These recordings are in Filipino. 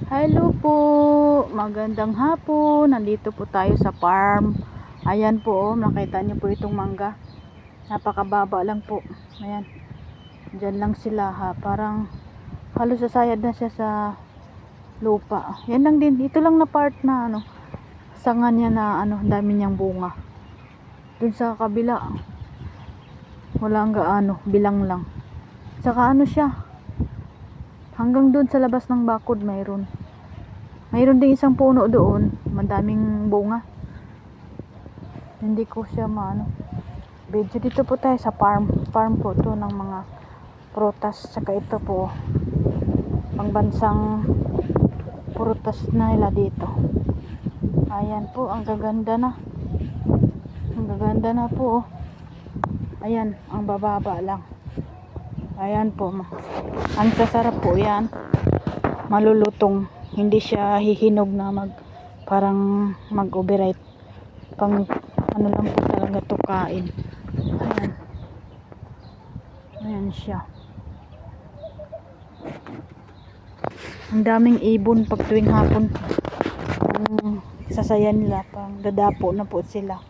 Hello po, magandang hapon. Nandito po tayo sa farm. Ayan po, oh, nakita niyo po itong mangga. Napakababa lang po. Ayan. Diyan lang sila ha. Parang halos sasayad na siya sa lupa. Yan lang din. Ito lang na part na ano, sanga niya na ano, dami niyang bunga. Dun sa kabila, wala ang gaano, bilang lang. Saka ano siya, hanggang dun sa labas ng bakod mayroon ding isang puno doon, madaming bunga. Hindi ko siya maano video. Dito po tayo sa farm po to ng mga prutas. Saka ito po pangbansang prutas na nila dito. Ayan po, ang gaganda na po, oh. Ayan, ang bababa lang. Ayan po, ang sasarap po yan, malulutong, hindi siya hihinog na parang mag-overripe. Pang ano lang po talaga to kain. Ayan siya. Ang daming ibon pag tuwing hapon. Sasayan nila, pang dadapo na po sila.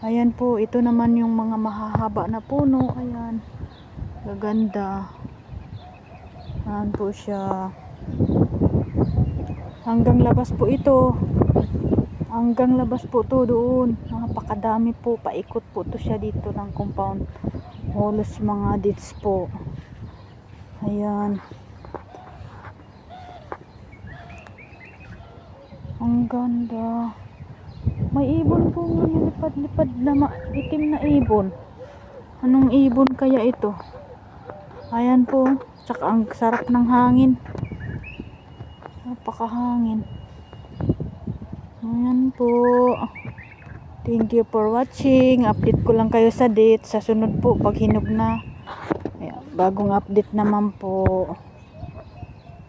Ayan po, ito naman yung mga mahahaba na puno. Ayan, gaganda. Ayan po siya. Hanggang labas po ito. Hanggang labas po to doon. Napakadami po. Paikot po to siya dito ng compound. Halos mga dates po. Ayan. Ang ganda. May ibon po nga lipad-lipad na itim na ibon. Anong ibon kaya ito? Ayan po. Tsaka ang sarap ng hangin. Napakahangin. Ayan po. Thank you for watching. Update ko lang kayo sa date. Sa sunod po, pag hinog na. Ayan, bagong update naman po.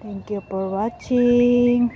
Thank you for watching.